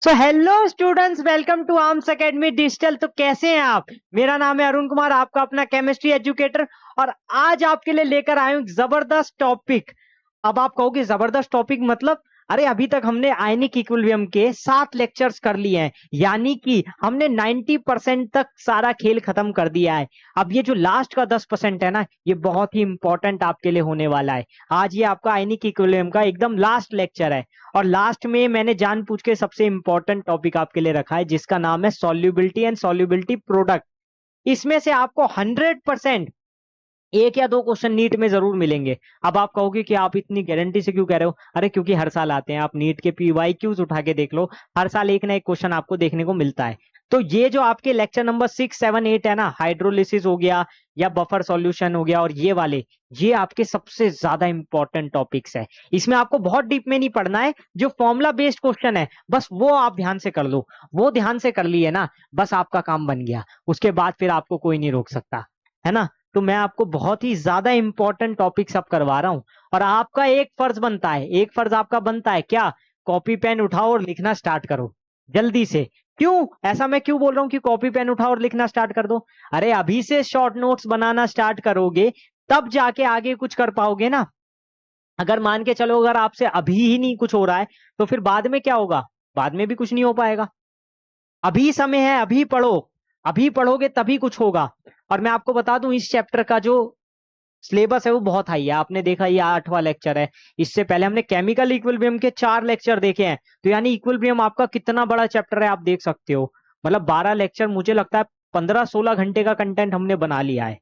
So hello students, welcome to Arms Academy Digital. तो कैसे हैं आप? मेरा नाम है अरुण कुमार, आपका अपना केमिस्ट्री एजुकेटर। और आज आपके लिए लेकर आया हूं एक जबरदस्त टॉपिक। अब आप कहोगे जबरदस्त टॉपिक मतलब? अरे अभी तक हमने आयनिक इक्विलिब्रियम के 7 लेक्चर्स कर लिए हैं, यानी कि हमने 90% तक सारा खेल खत्म कर दिया है। अब ये जो लास्ट का 10% है ना, ये बहुत ही इंपॉर्टेंट आपके लिए होने वाला है। आज ये आपका आयनिक इक्विलिब्रियम का एकदम लास्ट लेक्चर है। और लास्ट में मैंने जानबूझ के सबसे इंपॉर्टेंट टॉपिक आपके लिए रखा है, जिसका नाम है सॉल्युबिलिटी एंड सॉल्युबिलिटी प्रोडक्ट। इसमें से आपको 100% एक या दो क्वेश्चन नीट में जरूर मिलेंगे। अब आप कहोगे कि आप इतनी गारंटी से क्यों कह रहे हो? अरे क्योंकि हर साल आते हैं, आप नीट के पीवाई क्यूज उठा के देख लो, हर साल एक ना एक क्वेश्चन आपको देखने को मिलता है। तो ये जो आपके लेक्चर नंबर 6, 7, 8 है ना, हाइड्रोलिसिस हो गया या बफर सॉल्यूशन हो गया, और ये वाले, ये आपके सबसे ज्यादा इंपॉर्टेंट टॉपिक्स है। इसमें आपको बहुत डीप में नहीं पढ़ना है, जो फॉर्मूला बेस्ड क्वेश्चन है बस वो आप ध्यान से कर लो। वो ध्यान से कर लिए ना, बस आपका काम बन गया। उसके बाद फिर आपको कोई नहीं रोक सकता, है ना। तो मैं आपको बहुत ही ज्यादा इंपॉर्टेंट टॉपिक्स अब करवा रहा हूं। और आपका एक फर्ज बनता है, एक फर्ज आपका बनता है क्या? कॉपी पेन उठाओ और लिखना स्टार्ट करो जल्दी से। क्यों ऐसा मैं क्यों बोल रहा हूं कि कॉपी पेन उठाओ और लिखना स्टार्ट कर दो? अरे अभी से शॉर्ट नोट्स बनाना स्टार्ट करोगे, तब जाके आगे कुछ कर पाओगे ना। अगर मान के चलो, अगर आपसे अभी ही नहीं कुछ हो रहा है, तो फिर बाद में क्या होगा? बाद में भी कुछ नहीं हो पाएगा। अभी समय है, अभी पढ़ो। अभी पढ़ोगे तभी कुछ होगा। और मैं आपको बता दूं, इस चैप्टर का जो सिलेबस है वो बहुत हाई है। आपने देखा ये 8वां लेक्चर है। इससे पहले हमने केमिकल इक्विलिब्रियम के 4 लेक्चर देखे हैं। तो यानी इक्विलिब्रियम आपका कितना बड़ा चैप्टर है आप देख सकते हो। मतलब 12 लेक्चर, मुझे लगता है 15-16 घंटे का कंटेंट हमने बना लिया है।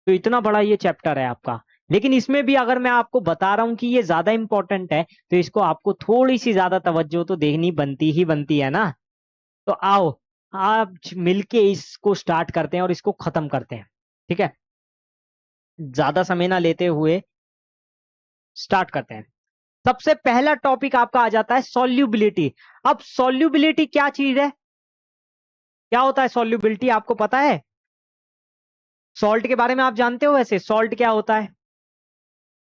तो इतना बड़ा ये चैप्टर है आपका। लेकिन इसमें भी अगर मैं आपको बता रहा हूं कि ये ज्यादा इंपॉर्टेंट है, तो इसको आपको थोड़ी सी ज्यादा तवज्जो तो देखनी बनती ही बनती है ना। तो आओ, आप मिलके इसको स्टार्ट करते हैं और इसको खत्म करते हैं। ठीक है, ज्यादा समय ना लेते हुए स्टार्ट करते हैं। सबसे पहला टॉपिक आपका आ जाता है सॉल्युबिलिटी। अब सॉल्युबिलिटी क्या चीज है? क्या होता है सॉल्युबिलिटी, आपको पता है? सॉल्ट के बारे में आप जानते हो? वैसे सॉल्ट क्या होता है?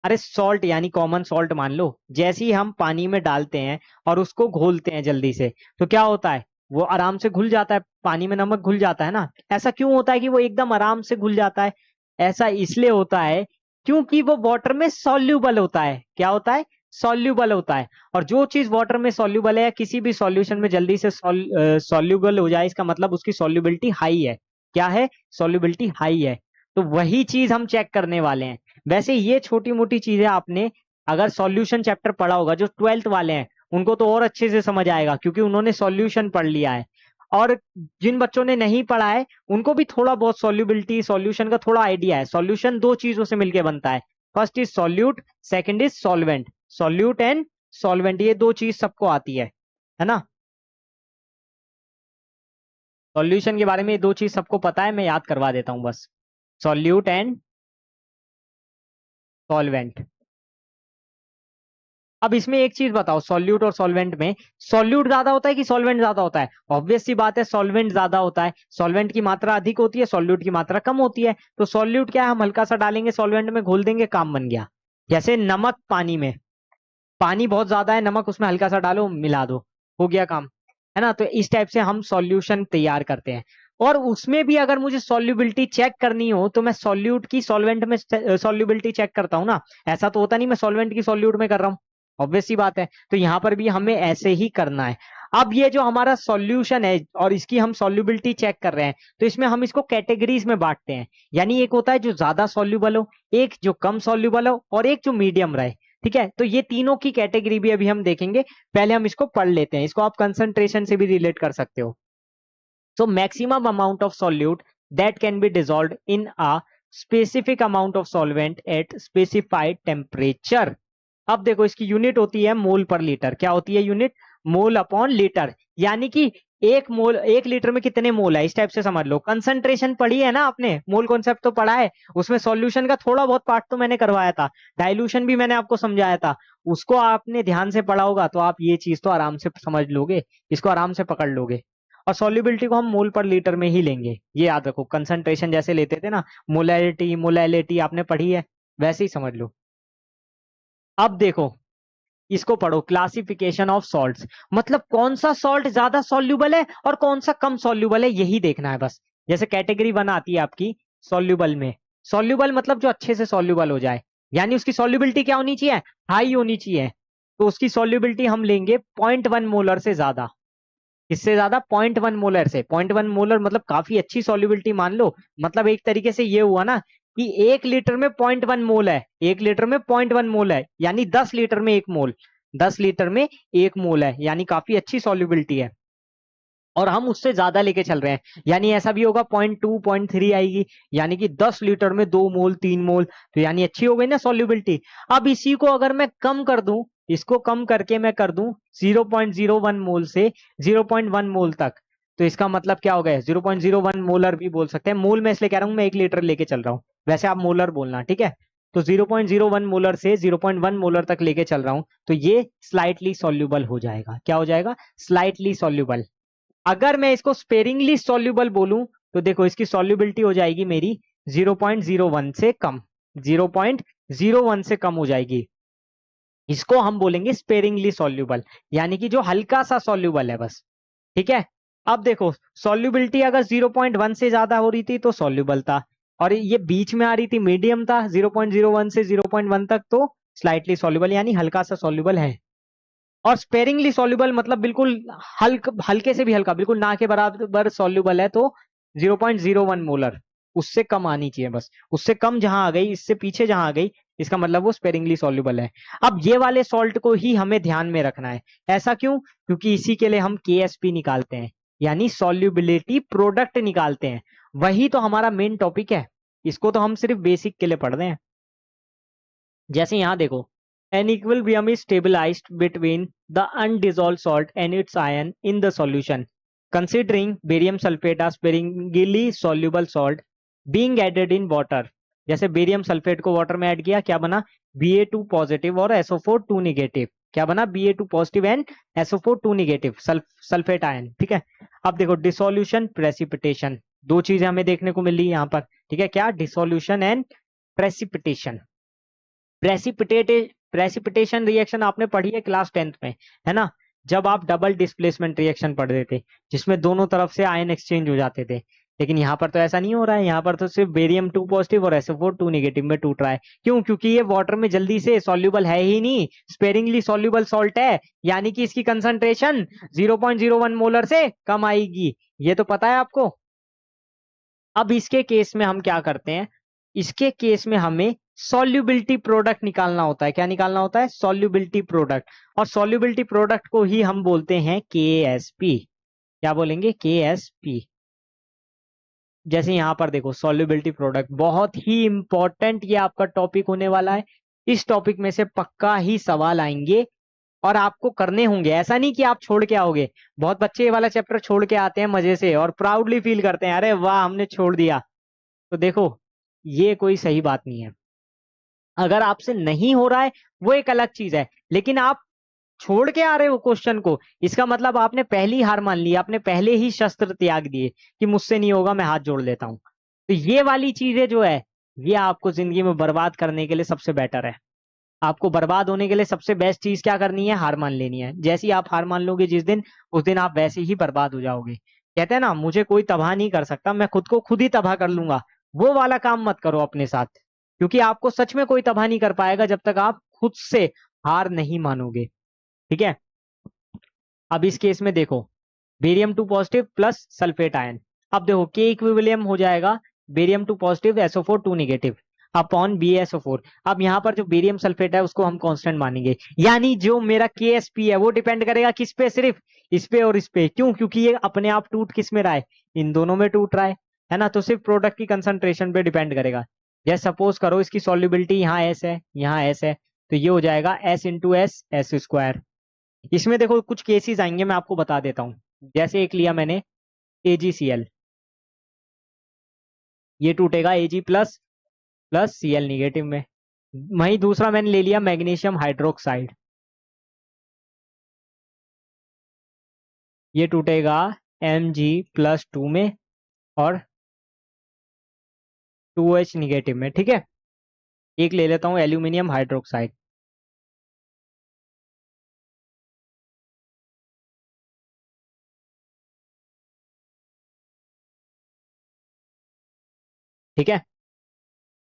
अरे सॉल्ट यानी कॉमन सॉल्ट मान लो, जैसे ही हम पानी में डालते हैं और उसको घोलते हैं जल्दी से, तो क्या होता है? वो आराम से घुल जाता है। पानी में नमक घुल जाता है ना। ऐसा क्यों होता है कि वो एकदम आराम से घुल जाता है? ऐसा इसलिए होता है क्योंकि वो वाटर में सॉल्यूबल होता है। क्या होता है? सॉल्यूबल होता है। और जो चीज वाटर में सॉल्यूबल है या किसी भी सॉल्यूशन में जल्दी से सॉल्यूबल हो जाए, इसका मतलब उसकी सॉल्युबिलिटी हाई है। क्या है? सॉल्युबिलिटी हाई है। तो वही चीज हम चेक करने वाले हैं। वैसे ये छोटी मोटी चीजें आपने अगर सॉल्यूशन चैप्टर पढ़ा होगा, जो 12th वाले हैं उनको तो और अच्छे से समझ आएगा, क्योंकि उन्होंने सॉल्यूशन पढ़ लिया है। और जिन बच्चों ने नहीं पढ़ा है, उनको भी थोड़ा बहुत सॉल्युबिलिटी सॉल्यूशन का थोड़ा आइडिया है। सॉल्यूशन दो चीजों से मिलकर बनता है। First is solute, second is solvent. Solute and solvent, ये दो चीज सबको आती है ना। सॉल्यूशन के बारे में ये दो चीज सबको पता है, मैं याद करवा देता हूं बस। Solute and solvent. अब इसमें एक चीज बताओ, सॉल्यूट और सॉल्वेंट में सॉल्यूट ज्यादा होता है कि सॉल्वेंट ज्यादा होता है? ऑब्वियस सी बात है, सॉल्वेंट ज्यादा होता है। सॉल्वेंट की मात्रा अधिक होती है, सॉल्यूट की मात्रा कम होती है। तो सॉल्यूट क्या है? हम हल्का सा डालेंगे, सॉल्वेंट में घोल देंगे, काम बन गया। जैसे नमक पानी में, पानी बहुत ज्यादा है, नमक उसमें हल्का सा डालो, मिला दो, हो गया काम। है ना। तो इस टाइप से हम सॉल्यूशन तैयार करते हैं। और उसमें भी अगर मुझे सॉल्युबिलिटी चेक करनी हो, तो मैं सॉल्यूट की सॉल्वेंट में सॉल्युबिलिटी चेक करता हूं ना। ऐसा तो होता नहीं मैं सॉल्वेंट की सॉल्यूट में कर रहा हूँ। ऑब्वियस सी बात है। तो यहां पर भी हमें ऐसे ही करना है। अब ये जो हमारा सॉल्यूशन है और इसकी हम सॉल्युबिलिटी चेक कर रहे हैं, तो इसमें हम इसको कैटेगरीज में बांटते हैं। यानी एक होता है जो ज्यादा सॉल्युबल हो, एक जो कम सॉल्युबल हो, और एक जो मीडियम रहे। ठीक है, तो ये तीनों की कैटेगरी भी अभी हम देखेंगे। पहले हम इसको पढ़ लेते हैं, इसको आप कंसंट्रेशन से भी रिलेट कर सकते हो। So maximum amount of solute that can be dissolved in a specific amount of solvent at specified temperature. अब देखो, इसकी यूनिट होती है मोल पर लीटर। क्या होती है यूनिट? Mole upon litre. यानी कि एक मोल, 1 लीटर में कितने मोल है, इस टाइप से समझ लो। कंसंट्रेशन पढ़ी है ना आपने, मोल कॉन्सेप्ट तो पढ़ा है। उसमें सॉल्यूशन का थोड़ा बहुत पार्ट तो मैंने करवाया था, डाइल्यूशन भी मैंने आपको समझाया था। उसको आपने ध्यान से पढ़ा होगा, तो आप ये चीज तो आराम से समझ लोगे, इसको आराम से पकड़ लोगे। और सॉल्युबिलिटी को हम मोल पर लीटर में ही लेंगे, ये याद रखो। कंसंट्रेशन जैसे लेते थे ना, मोलैलिटी मोलैलिटी आपने पढ़ी है, वैसे ही समझ लो। अब देखो, इसको पढ़ो, क्लासिफिकेशन ऑफ सॉल्ट्स, मतलब कौन सा सॉल्ट ज्यादा सॉल्युबल है और कौन सा कम सॉल्युबल है, यही देखना है बस। जैसे कैटेगरी 1 आती है आपकी सॉल्युबल में, सॉल्युबल मतलब जो अच्छे से सॉल्युबल हो जाए, यानी उसकी सॉल्युबिलिटी क्या होनी चाहिए, हाई होनी चाहिए। तो उसकी सॉल्युबिलिटी हम लेंगे 0.1 मोलर से ज्यादा। किससे ज्यादा, 0.1 मोलर से। 0.1 मोलर मतलब काफी अच्छी सॉल्युबिलिटी मान लो। मतलब एक तरीके से ये हुआ ना कि 1 लीटर में 0.1 मोल है, 1 लीटर में 0.1 मोल है, यानी 10 लीटर में 1 मोल, 10 लीटर में 1 मोल है, यानी काफी अच्छी सॉल्युबिलिटी है। और हम उससे ज्यादा लेके चल रहे हैं, यानी ऐसा भी होगा 0.2 0.3 आएगी, यानी कि 10 लीटर में 2 मोल 3 मोल, तो यानी अच्छी हो गई ना सॉल्युबिलिटी। अब इसी को अगर मैं कम कर दूं, इसको कम करके मैं कर दूं 0.01 मोल से 0.1 मोल तक, तो इसका मतलब क्या हो गया, 0.01 मोलर भी बोल सकते हैं। मोल में इसलिए कह रहा हूं, मैं 1 लीटर लेके चल रहा हूँ, वैसे आप मोलर बोलना, ठीक है। तो 0.01 मोलर से 0.1 मोलर तक लेके चल रहा हूं, तो ये स्लाइटली सॉल्युबल हो जाएगा। क्या हो जाएगा, स्लाइटली सॉल्युबल। अगर मैं इसको स्पेरिंगली सॉल्युबल बोलूं, तो देखो इसकी सॉल्युबिलिटी हो जाएगी मेरी 0.01 से कम, 0.01 से कम हो जाएगी। इसको हम बोलेंगे स्पेरिंगली सॉल्युबल, यानी कि जो हल्का सा सॉल्युबल है बस, ठीक है। अब देखो सॉल्युबिलिटी अगर 0.1 से ज्यादा हो रही थी तो सॉल्युबल था, और ये बीच में आ रही थी मीडियम था 0.01 से 0.1 तक, तो स्लाइटली सॉल्युबल यानी हल्का सा सॉल्युबल है। और स्पेरिंगली सॉल्युबल मतलब बिल्कुल हल्के से भी हल्का, बिल्कुल ना के बराबर सॉल्युबल है, तो 0.01 मोलर, उससे कम आनी चाहिए बस। उससे कम जहां आ गई, इससे पीछे जहां आ गई, इसका मतलब वो स्पेरिंगली सॉल्युबल है। अब ये वाले सॉल्ट को ही हमें ध्यान में रखना है। ऐसा क्यों, क्योंकि इसी के लिए हम केएसपी निकालते हैं, यानी सॉल्युबिलिटी प्रोडक्ट निकालते हैं। वही तो हमारा मेन टॉपिक है, इसको तो हम सिर्फ बेसिक के लिए पढ़ रहे हैं। जैसे यहां देखो, an equilibrium is stabilized between the undissolved salt and its ion in the solution, considering barium sulfate as sparingly soluble salt being added in water। जैसे बेरियम सल्फेट को वाटर में ऐड किया, क्या बना, Ba2 पॉजिटिव और SO4 2 negative. क्या बना, Ba2 positive and SO4 2 negative, sulphate ion, ठीक है। अब देखो डिसोल्यूशन प्रेसिपिटेशन, दो चीजें हमें देखने को मिल रही है यहाँ पर, ठीक है। क्या, dissolution and precipitation. Precipitate precipitation reaction आपने पढ़ी है क्लास 10th में, है ना, जब आप डबल डिस्प्लेसमेंट रिएक्शन पढ़ते थे, जिसमें दोनों तरफ से आयन एक्सचेंज हो जाते थे। लेकिन यहाँ पर तो ऐसा नहीं हो रहा है, यहाँ पर तो सिर्फ बेरियम 2 पॉजिटिव और SO4 2 निगेटिव में टूट रहा है। क्यों, क्योंकि ये वाटर में जल्दी से सॉल्युबल है ही नहीं, स्पेरिंगली सॉल्युबल सॉल्ट है, यानी कि इसकी कंसंट्रेशन 0.01 मोलर से कम आएगी, ये तो पता है आपको। अब इसके केस में हम क्या करते हैं, इसके केस में हमें सॉल्युबिलिटी प्रोडक्ट निकालना होता है। क्या निकालना होता है, सॉल्युबिलिटी प्रोडक्ट। और सॉल्युबिलिटी प्रोडक्ट को ही हम बोलते हैं केएसपी। क्या बोलेंगे, केएसपी। जैसे यहां पर देखो सॉल्युबिलिटी प्रोडक्ट बहुत ही इंपॉर्टेंट, ये आपका टॉपिक होने वाला है। इस टॉपिक में से पक्का ही सवाल आएंगे और आपको करने होंगे, ऐसा नहीं कि आप छोड़ के आओगे। बहुत बच्चे ये वाला चैप्टर छोड़ के आते हैं मजे से और प्राउडली फील करते हैं, अरे वाह हमने छोड़ दिया। तो देखो ये कोई सही बात नहीं है। अगर आपसे नहीं हो रहा है वो एक अलग चीज है, लेकिन आप छोड़ के आ रहे हो क्वेश्चन को, इसका मतलब आपने पहली हार मान ली, आपने पहले ही शस्त्र त्याग दिए कि मुझसे नहीं होगा, मैं हाथ जोड़ लेता हूं। तो ये वाली चीजें जो है, ये आपको जिंदगी में बर्बाद करने के लिए सबसे बेटर है। आपको बर्बाद होने के लिए सबसे बेस्ट चीज क्या करनी है, हार मान लेनी है। जैसी आप हार मान लोगे जिस दिन, उस दिन आप वैसे ही बर्बाद हो जाओगे। कहते हैं ना, मुझे कोई तबाह नहीं कर सकता, मैं खुद को खुद ही तबाह कर लूंगा। वो वाला काम मत करो अपने साथ, क्योंकि आपको सच में कोई तबाह नहीं कर पाएगा जब तक आप खुद से हार नहीं मानोगे, ठीक है। अब इस केस में देखो, barium 2 positive plus sulphate ion. अब देखो के इक्विलिब्रियम हो जाएगा barium 2 positive SO4 2 negative upon BaSO4। अब यहाँ पर जो बेरियम सल्फेट है उसको हम कांस्टेंट मानेंगे, यानी जो मेरा KSP है वो डिपेंड करेगा किस पे, सिर्फ इस पे और इस पे। क्यों, क्योंकि ये अपने आप टूट किस में रहा है, इन दोनों में टूट रहा है ना। तो सिर्फ प्रोडक्ट की कंसंट्रेशन पे डिपेंड करेगा। जैसे सपोज करो इसकी सॉल्युबिलिटी यहाँ S है, यहाँ S है, तो ये हो जाएगा S × S इसमें देखो कुछ केसेस आएंगे, मैं आपको बता देता हूं। जैसे एक लिया मैंने AgCl, ये टूटेगा Ag plus plus Cl negative में। वहीं दूसरा मैंने ले लिया मैग्नीशियम हाइड्रोक्साइड, ये टूटेगा Mg+2 में और 2H निगेटिव में, ठीक है। एक ले लेता हूं एल्यूमिनियम हाइड्रोक्साइड, ठीक है,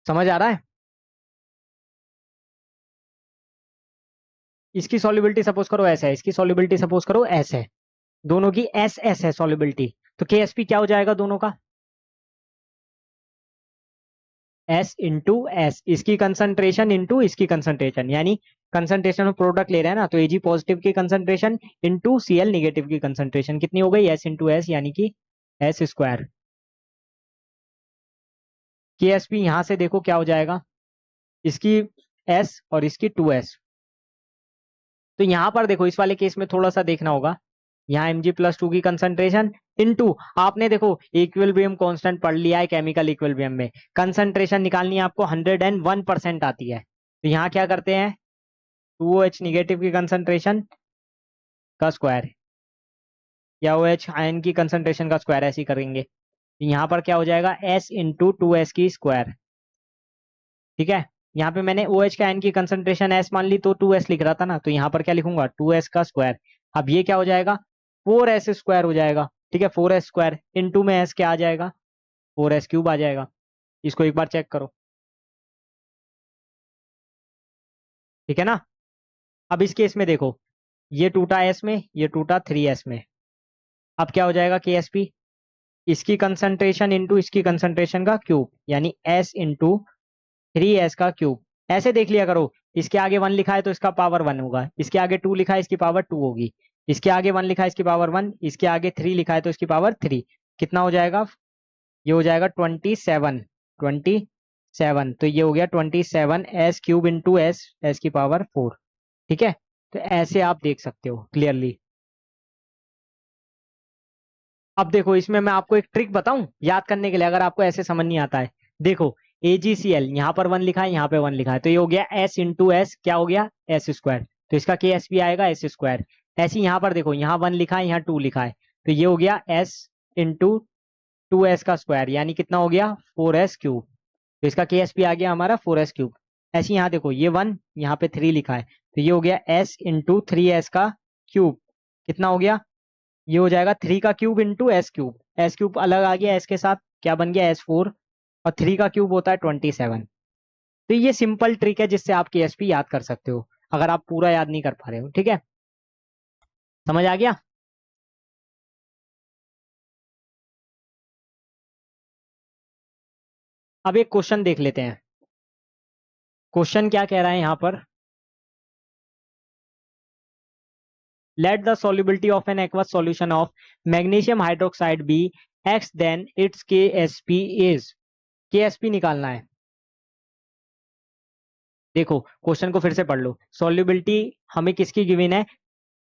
समझ आ रहा है? इसकी सॉल्युबिलिटी सपोज करो एस है, इसकी सॉल्युबिलिटी सपोज करो एस है, दोनों की एस एस है सॉल्युबिलिटी, तो के एस पी क्या हो जाएगा दोनों का? एस इंटू एस, इसकी कंसंट्रेशन इंटू इसकी कंसंट्रेशन, यानी कंसंट्रेशन ऑफ प्रोडक्ट ले रहे हैं ना, तो एजी पॉजिटिव की कंसंट्रेशन इंटू सीएल निगेटिव की कंसंट्रेशन कितनी हो गई? एस इंटू एस, यानी कि एस स्क्वायर। के एस पी यहां से देखो क्या हो जाएगा, इसकी एस और इसकी टू एस। तो यहां पर देखो इस वाले केस में थोड़ा सा देखना होगा, यहाँ Mg+2 की कंसंट्रेशन इनटू, आपने देखो इक्विलिब्रियम कांस्टेंट पढ़ लिया है केमिकल इक्विलिब्रियम में, कंसंट्रेशन निकालनी है आपको 101% आती है, तो यहाँ क्या करते हैं 2OH निगेटिव की कंसंट्रेशन का स्क्वायर, या OH आयन की कंसंट्रेशन का स्क्वायर, ऐसे ही करेंगे, तो यहाँ पर क्या हो जाएगा S इंटू 2S की स्क्वायर। ठीक है, यहाँ पे मैंने OH का आयन की कंसंट्रेशन S मान ली, तो 2S लिख रहा था ना, तो यहाँ पर क्या लिखूंगा 2S का स्क्वायर। अब ये क्या हो जाएगा 4S स्क्वायर हो जाएगा। ठीक है, 4S स्क्वायर इंटू में S क्या आ जाएगा 4S क्यूब आ जाएगा। इसको एक बार चेक करो, ठीक है ना। अब इस केस में देखो, ये टूटा S में, ये टूटा 3S में, अब क्या हो जाएगा KSP, इसकी कंसंट्रेशन इंटू इसकी कंसंट्रेशन का क्यूब, यानी S इंटू 3S का क्यूब। ऐसे देख लिया करो, इसके आगे 1 लिखा है तो इसका पावर 1 होगा, इसके आगे 2 लिखा है इसकी पावर 2 होगी, इसके आगे 1 लिखा है इसकी पावर 1, इसके आगे 3 लिखा है तो इसकी पावर 3। कितना हो जाएगा, ये हो जाएगा 27, तो ये हो गया 27S³ इंटू S की पावर 4। ठीक है, तो ऐसे आप देख सकते हो क्लियरली। अब देखो इसमें मैं आपको एक ट्रिक बताऊं याद करने के लिए, अगर आपको ऐसे समझ नहीं आता है। देखो AgCl यहाँ पर 1 लिखा है, यहाँ पे 1 लिखा है, तो ये हो गया S इंटू एस, क्या हो गया S स्क्वायर, तो इसका KSP आएगा S स्क्वायर। ऐसे ही यहाँ पर देखो, यहाँ 1 लिखा है, यहाँ 2 लिखा है, तो ये हो गया S इंटू 2S का स्क्वायर, यानी कितना हो गया 4S³। तो इसका KSP आ गया हमारा 4S³। ऐसे ही यहाँ देखो, ये 1 यहाँ पे 3 लिखा है, तो ये हो गया S इंटू 3S का क्यूब, कितना हो गया, ये हो जाएगा 3 का क्यूब इंटू S³। S³ अलग आ गया, S के साथ क्या बन गया S4, और 3 का क्यूब होता है 27। तो ये सिंपल ट्रिक है जिससे आप KSP याद कर सकते हो, अगर आप पूरा याद नहीं कर पा रहे हो। ठीक है, समझ आ गया। अब एक क्वेश्चन देख लेते हैं, क्वेश्चन क्या कह रहा है यहाँ पर, let the solubility of an aqueous solution of magnesium hydroxide be x, then its KSP is, KSP निकालना है। देखो क्वेश्चन को फिर से पढ़ लो, सॉल्युबिलिटी हमें किसकी गिवन है,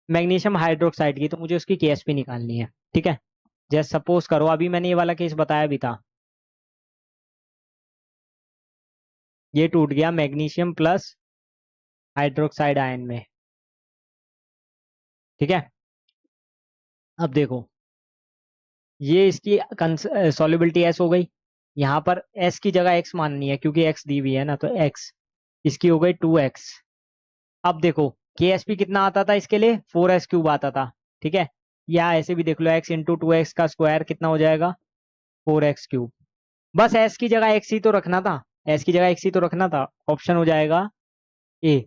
मैग्नीशियम हाइड्रोक्साइड की, तो मुझे उसकी KSP निकालनी है। ठीक है, जैसे सपोज करो अभी मैंने ये वाला केस बताया भी था, ये टूट गया मैग्नीशियम प्लस हाइड्रोक्साइड आयन में। ठीक है, अब देखो ये इसकी सॉल्युबिलिटी S हो गई, यहाँ पर S की जगह X माननी है क्योंकि X दी हुई है ना, तो X, इसकी हो गई 2X। अब देखो KSP कितना आता था इसके लिए 4S³ आता था। ठीक है, या ऐसे भी देख लो X इंटू 2X का स्क्वायर कितना हो जाएगा 4X³। बस S की जगह X ही तो रखना था, S की जगह X ही तो रखना था, ऑप्शन हो जाएगा A।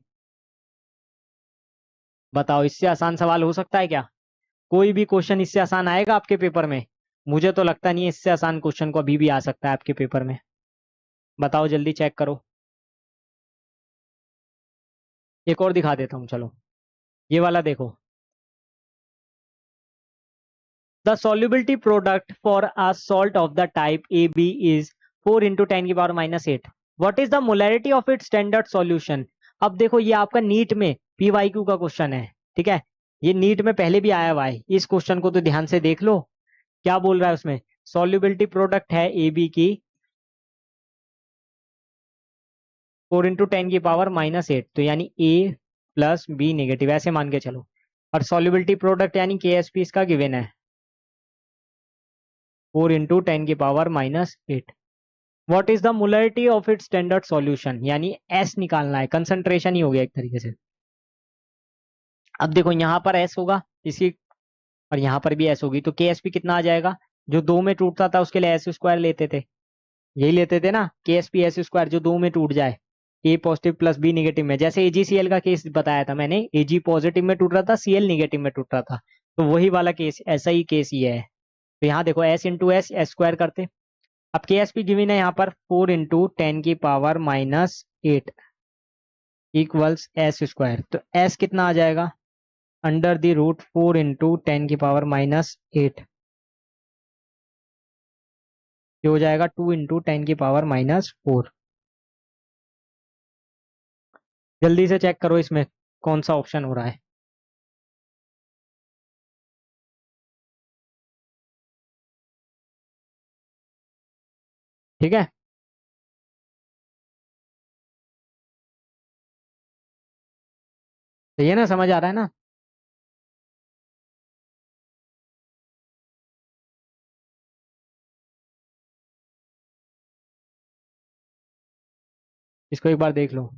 बताओ इससे आसान सवाल हो सकता है क्या, कोई भी क्वेश्चन इससे आसान आएगा आपके पेपर में? मुझे तो लगता नहीं है इससे आसान क्वेश्चन को अभी भी आ सकता है आपके पेपर में। बताओ जल्दी चेक करो, एक और दिखा देता हूँ चलो, ये वाला देखो, the solubility product for a salt of the type AB is 4 into 10 की power -8। what is the molarity of its standard solution। अब देखो ये आपका नीट में PYQ का क्वेश्चन है। ठीक है, ये नीट में पहले भी आया हुआ है, इस क्वेश्चन को तो ध्यान से देख लो, क्या बोल रहा है उसमें, solubility प्रोडक्ट है AB की 4 इंटू 10 की पावर -8, तो यानी A प्लस B नेगेटिव, ऐसे मान के चलो, और solubility प्रोडक्ट यानी KSP इसका गिवन है 4 इंटू 10 की power -8। What is the molarity of it standard solution, यानी S निकालना है, कंसंट्रेशन ही हो गया एक तरीके से। अब देखो यहाँ पर S होगा इसी, और यहाँ पर भी S होगी, तो KSP कितना आ जाएगा, जो 2 में टूटता था उसके लिए S स्क्वायर लेते थे, यही लेते थे ना, के एस पी एस स्क्वायर, जो दो में टूट जाए, ए पॉजिटिव प्लस बी निगेटिव में। जैसे एजीसीएल का केस बताया था मैंने, एजी पॉजिटिव में टूट रहा था, सीएल निगेटिव में टूट रहा था, तो वही वाला केस, ऐसा ही केस ये है। तो यहाँ देखो S into S, S square करते। अब के एस पी गिवन है यहाँ पर 4 × 10⁻⁸ इक्वल्स एस स्क्वायर। तो एस कितना आ जाएगा, अंडर द रूट 4 × 10⁻⁸, ये हो जाएगा 2 × 10⁻⁴। जल्दी से चेक करो इसमें कौन सा ऑप्शन हो रहा है। ठीक है, तो ये ना समझ आ रहा है ना। इसको एक बार देख लो।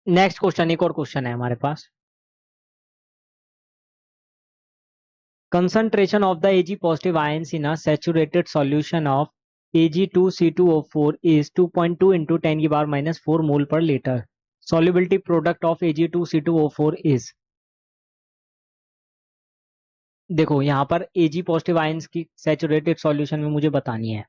नेक्स्ट क्वेश्चन, एक और क्वेश्चन है हमारे पास। Concentration of the Ag positive ions in a saturated solution of Ag2C2O4 is 2.2 into 10 की पावर माइनस 4 मोल पर litre. Solubility product of Ag2C2O4 is, देखो यहाँ पर Ag पॉजिटिव आयंस की सैचुरेटेड सॉल्यूशन में मुझे बतानी है।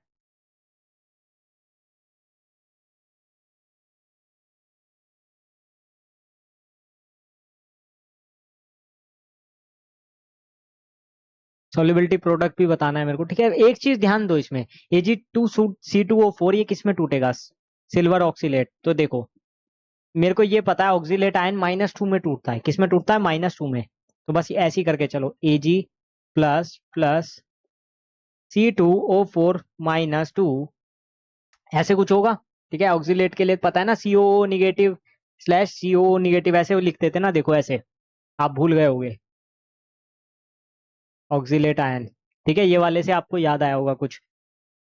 सॉल्युबिलिटी प्रोडक्ट भी बताना है मेरे को, ठीक है। एक चीज ध्यान दो इसमें, Ag2C2O4 ये किस में टूटेगा, सिल्वर ऑक्सीलेट। तो देखो मेरे को ये पता है ऑक्सीलेट आयन -2 में टूटता है, किस में टूटता है, -2 में। तो बस ऐसे ही करके चलो, Ag प्लस प्लस C2O4 - 2, ऐसे कुछ होगा। ठीक है, ऑक्सीलेट के लिए पता है ना, COO negative slash COO negative, ऐसे वो लिखते थे ना, देखो ऐसे, आप भूल गए होगे ऑक्सीलेट आयन। ठीक है, ये वाले से आपको याद आया होगा कुछ,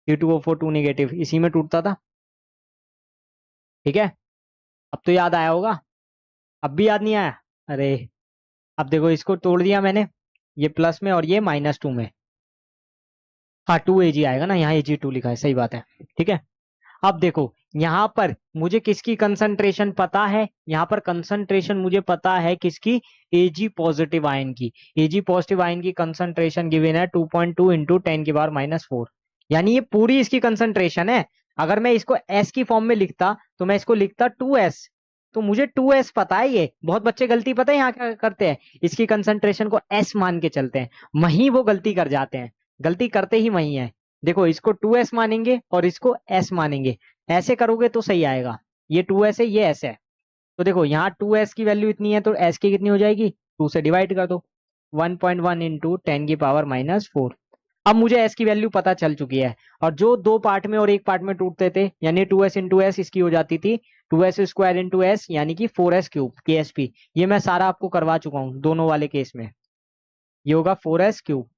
C2O4 निगेटिव इसी में टूटता था। ठीक है, अब तो याद आया होगा, अब भी याद नहीं आया। अरे, अब देखो इसको तोड़ दिया मैंने, ये प्लस में और ये -2 में। हाँ, 2 Ag आएगा ना, यहाँ Ag2 लिखा है, सही बात है। ठीक है, अब देखो यहाँ पर मुझे किसकी कंसंट्रेशन पता है, यहाँ पर कंसंट्रेशन मुझे पता है किसकी, Ag पॉजिटिव आयन की। Ag पॉजिटिव आयन की कंसंट्रेशन गिवन है 2.2 इंटू 10⁻⁴, यानी ये पूरी इसकी कंसंट्रेशन है। अगर मैं इसको S की फॉर्म में लिखता तो मैं इसको लिखता 2S। तो मुझे 2S पता है, ये बहुत बच्चे गलती पता है यहाँ क्या करते हैं, इसकी कंसंट्रेशन को S मान के चलते हैं, वहीं वो गलती कर जाते हैं, गलती करते ही वहीं है। देखो इसको 2S मानेंगे और इसको S मानेंगे, ऐसे करोगे तो सही आएगा। ये 2S है, ये S है। तो देखो यहाँ 2S की वैल्यू इतनी है, तो S की कितनी हो जाएगी, 2 से डिवाइड कर दो, 1.1 इंटू 10⁻⁴। अब मुझे S की वैल्यू पता चल चुकी है, और जो दो पार्ट में और एक पार्ट में टूटते थे, यानी 2S इंटू एस इसकी हो जाती थी 2S स्क्वायर इंटू एस, यानी कि 4S क्यूब KSP। ये मैं सारा आपको करवा चुका हूँ दोनों वाले केस में, ये होगा 4S क्यूब,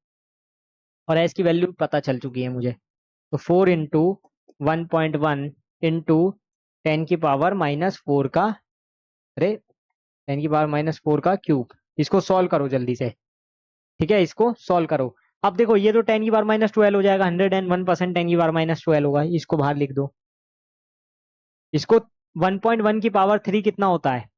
और S की वैल्यू पता चल चुकी है मुझे। तो 4 इंटू 1.1 इंटू 10⁻⁴ का, अरे 10⁻⁴ का क्यूब, इसको सॉल्व करो जल्दी से। ठीक है, इसको सॉल्व करो। अब देखो ये तो 10⁻12 हो जाएगा, 101% 10⁻12 होगा, इसको बाहर लिख दो। इसको 1.1 की पावर 3 कितना होता है,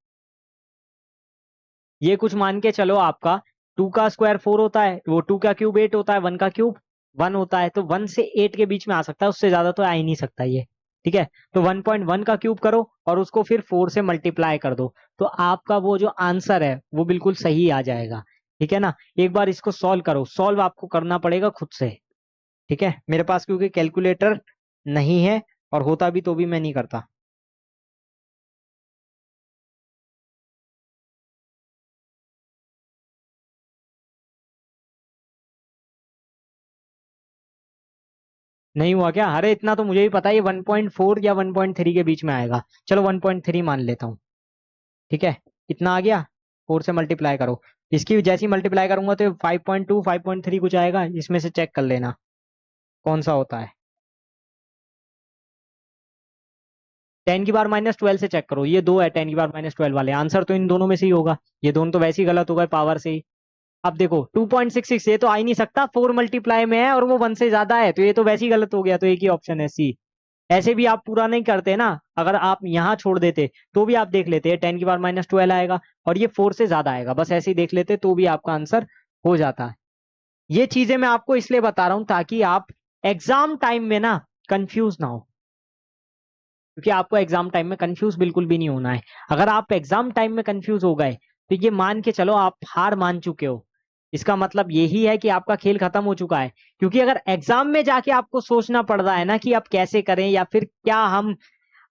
ये कुछ मान के चलो आपका, 2 का स्क्वायर 4 होता है, वो 2 का क्यूब 8 होता है, 1 का क्यूब 1 होता है, तो 1 से 8 के बीच में आ सकता है, उससे ज्यादा तो आ ही नहीं सकता ये। ठीक है, तो 1.1 का क्यूब करो और उसको फिर 4 से मल्टीप्लाई कर दो, तो आपका वो जो आंसर है वो बिल्कुल सही आ जाएगा। ठीक है ना, एक बार इसको सॉल्व करो, सॉल्व आपको करना पड़ेगा खुद से। ठीक है, मेरे पास क्योंकि कैलकुलेटर नहीं है, और होता भी तो भी मैं नहीं करता। नहीं हुआ क्या? अरे इतना तो मुझे भी पता है, ये 1.4 या 1.3 के बीच में आएगा। चलो 1.3 मान लेता हूँ। ठीक है, इतना आ गया। 4 से मल्टीप्लाई करो, इसकी जैसी मल्टीप्लाई करूंगा तो 5.2 5.3 कुछ आएगा। इसमें से चेक कर लेना कौन सा होता है। 10⁻12 से चेक करो, ये दो है 10⁻12 वाले, आंसर तो इन दोनों में से ही होगा। ये दोनों तो वैसे ही गलत हो गए पावर से ही। अब देखो 2.66 ये तो आ ही नहीं सकता, 4 मल्टीप्लाई में है और वो 1 से ज्यादा है, तो ये तो वैसे ही गलत हो गया। तो एक ही ऑप्शन है सी। ऐसे भी आप पूरा नहीं करते ना, अगर आप यहाँ छोड़ देते तो भी आप देख लेते 10⁻12 आएगा और ये 4 से ज्यादा आएगा, बस ऐसे ही देख लेते तो भी आपका आंसर हो जाता है। ये चीजें मैं आपको इसलिए बता रहा हूं ताकि आप एग्जाम टाइम में ना कंफ्यूज ना हो, क्योंकि आपको एग्जाम टाइम में कंफ्यूज बिल्कुल भी नहीं होना है। अगर आप एग्जाम टाइम में कंफ्यूज हो गए तो ये मान के चलो आप हार मान चुके हो। इसका मतलब यही है कि आपका खेल खत्म हो चुका है। क्योंकि अगर एग्जाम में जाके आपको सोचना पड़ रहा है ना कि अब कैसे करें या फिर क्या हम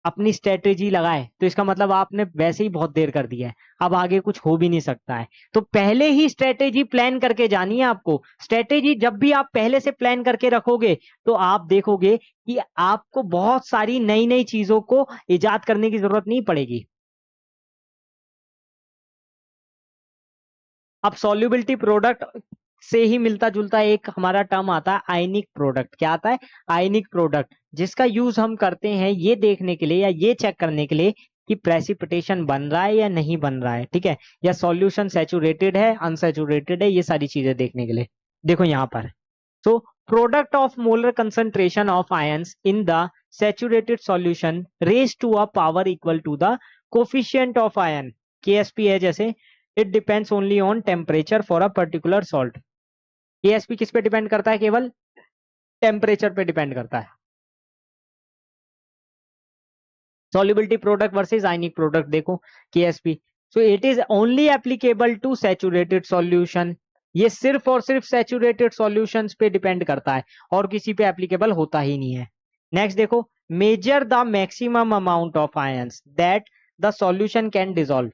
अपनी स्ट्रेटेजी लगाए, तो इसका मतलब आपने वैसे ही बहुत देर कर दिया है। अब आगे कुछ हो भी नहीं सकता है। तो पहले ही स्ट्रेटेजी प्लान करके जानी है आपको। स्ट्रेटेजी जब भी आप पहले से प्लान करके रखोगे तो आप देखोगे कि आपको बहुत सारी नई नई चीजों को इजाद करने की जरूरत नहीं पड़ेगी। अब सॉल्युबिलिटी प्रोडक्ट से ही मिलता जुलता एक हमारा टर्म आता है आयनिक प्रोडक्ट। क्या आता है? आयनिक प्रोडक्ट, जिसका यूज हम करते हैं ये देखने के लिए या ये चेक करने के लिए कि प्रेसिपिटेशन बन रहा है या नहीं बन रहा है। ठीक है, या सॉल्यूशन सैचुरेटेड है अनसैचुरेटेड है, ये सारी चीजें देखने के लिए। देखो यहाँ पर, so product of molar concentration of ions in the saturated solution raised to a power equal to the coefficient of ion KSP है जैसे, it depends only on temperature for a particular salt। KSP किस पे depend करता है? केवल temperature पे depend करता है। solubility product versus ionic product देखो KSP, so it is only applicable to saturated solution। ये सिर्फ और सिर्फ सैचुरेटेड सॉल्यूशंस पे डिपेंड करता है और किसी पे एप्लीकेबल होता ही नहीं है। नेक्स्ट देखो, measure the maximum amount of ions that the solution can dissolve.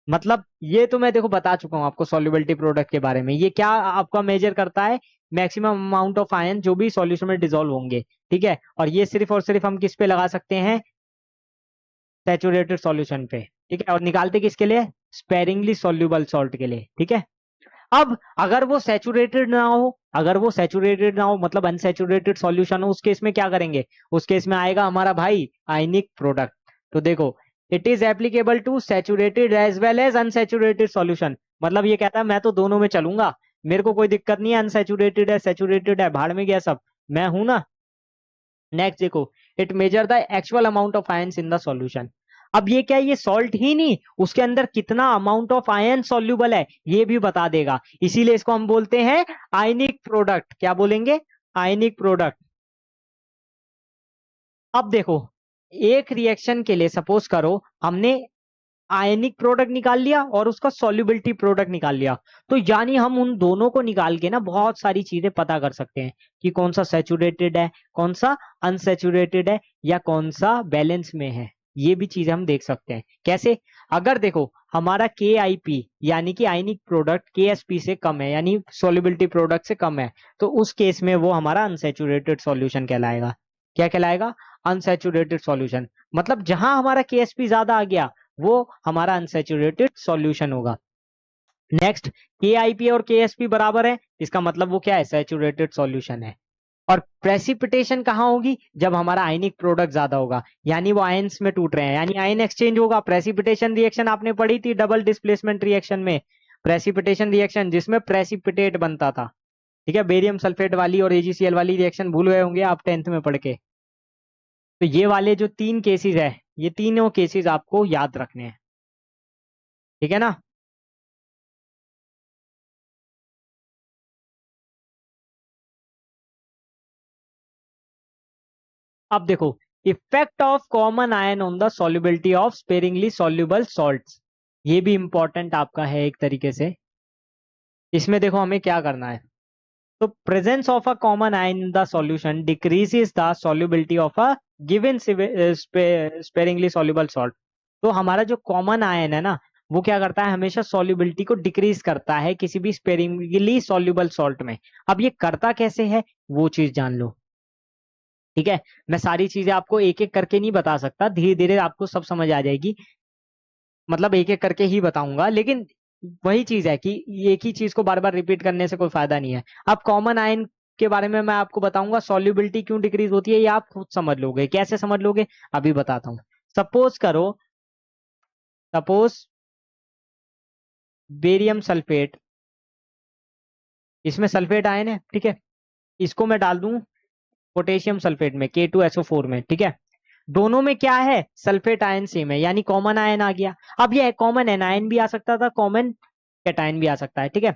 मतलब ये तो मैं देखो बता चुका हूं आपको सॉल्युबिलिटी प्रोडक्ट के बारे में। ये क्या आपका मेजर करता है? मैक्सिमम अमाउंट ऑफ आयन जो भी सॉल्यूशन में डिसॉल्व होंगे। ठीक है, और ये सिर्फ और सिर्फ हम किस पे लगा सकते हैं? सैचुरेटेड सॉल्यूशन पे। ठीक है, और निकालते किसके लिए? स्पेरिंगली सॉल्युबल सॉल्ट के लिए। ठीक है, अब अगर वो सैचुरेटेड ना हो, अगर वो सैचुरेटेड ना हो मतलब अनसैचुरेटेड सॉल्यूशन हो, उस केस में क्या करेंगे? उस केस में आएगा हमारा भाई आयनिक प्रोडक्ट। तो देखो, it is applicable to saturated as well as unsaturated solution. मतलब ये कहता है मैं तो दोनों में चलूंगा, मेरे को कोई दिक्कत नहीं है, अनसैचुरेटेड है सैचुरेटेड है भाड़ में गया सब, मैं हूं ना। नेक्स्ट देखो, it measure the actual amount of ions in the solution. अब ये क्या है? ये सॉल्ट ही नहीं, उसके अंदर कितना अमाउंट ऑफ आयन सॉल्यूबल है ये भी बता देगा। इसीलिए इसको हम बोलते हैं आयनिक प्रोडक्ट। क्या बोलेंगे? Ionic product. अब देखो, एक रिएक्शन के लिए सपोज करो हमने आयनिक प्रोडक्ट निकाल लिया और उसका सॉल्युबिलिटी प्रोडक्ट निकाल लिया, तो यानी हम उन दोनों को निकाल के ना बहुत सारी चीजें पता कर सकते हैं कि कौन सा सैचुरेटेड है, कौन सा अनसैचुरेटेड है, या कौन सा बैलेंस में है। ये भी चीजें हम देख सकते हैं। कैसे? अगर देखो हमारा के आई पी यानी कि आयनिक प्रोडक्ट के एस पी से कम है, यानी सॉल्युबिलिटी प्रोडक्ट से कम है, तो उस केस में वो हमारा अनसैचुरेटेड सॉल्यूशन कहलाएगा। क्या कहलाएगा? Unsaturated solution. मतलब जहां हमारा के एस पी ज्यादा आ गया वो हमारा अनसैचुरेटेड सॉल्यूशन होगा। नेक्स्ट, के आई पी और के एस पी बराबर है, इसका मतलब वो क्या है? सैचुरेटेड सॉल्यूशन है। और प्रेसिपिटेशन कहां होगी? जब हमारा आयनिक प्रोडक्ट ज्यादा होगा, यानी वो आयंस में टूट रहे हैं, यानी आयन एक्सचेंज होगा। प्रेसिपिटेशन रिएक्शन आपने पढ़ी थी डबल डिस्प्लेसमेंट रिएक्शन में, प्रेसिपिटेशन रिएक्शन जिसमें प्रेसिपिटेट बनता था। ठीक है, बेरियम सल्फेट वाली और एजीसीएल वाली रिएक्शन भूल गए होंगे आप 10th में पढ़ के। तो ये वाले जो तीन केसेस है, ये तीनों केसेस आपको याद रखने हैं। ठीक है ना? अब देखो, effect of common ion on the solubility of sparingly soluble salts, ये भी इंपॉर्टेंट आपका है एक तरीके से। इसमें देखो हमें क्या करना है, तो presence of a common ion in the solution decreases the solubility of a given sparingly soluble salt. तो हमारा जो कॉमन आयन है ना, वो क्या करता है? हमेशा सॉल्युबिलिटी को डिक्रीज करता है किसी भी स्पेरिंगली सॉल्युबल सॉल्ट में। अब ये करता कैसे है वो चीज जान लो। ठीक है, मैं सारी चीजें आपको एक एक करके नहीं बता सकता, धीरे धीरे आपको सब समझ आ जाएगी, मतलब एक एक करके ही बताऊंगा, लेकिन वही चीज है कि एक ही चीज को बार बार रिपीट करने से कोई फायदा नहीं है। अब कॉमन आयन के बारे में मैं आपको बताऊंगा, सॉल्युबिलिटी क्यों डिक्रीज होती है ये आप खुद समझ लोगे। कैसे समझ लोगे अभी बताता हूँ। सपोज करो, सपोज बेरियम सल्फेट, इसमें सल्फेट आयन है, ठीक है, इसको मैं डाल दूं पोटेशियम सल्फेट में K2SO4 में, ठीक है, दोनों में क्या है, सल्फेट आयन सेम है, यानी कॉमन आयन आ गया। अब ये कॉमन एनायन भी आ सकता था, कॉमन कैटायन भी आ सकता है, ठीक है।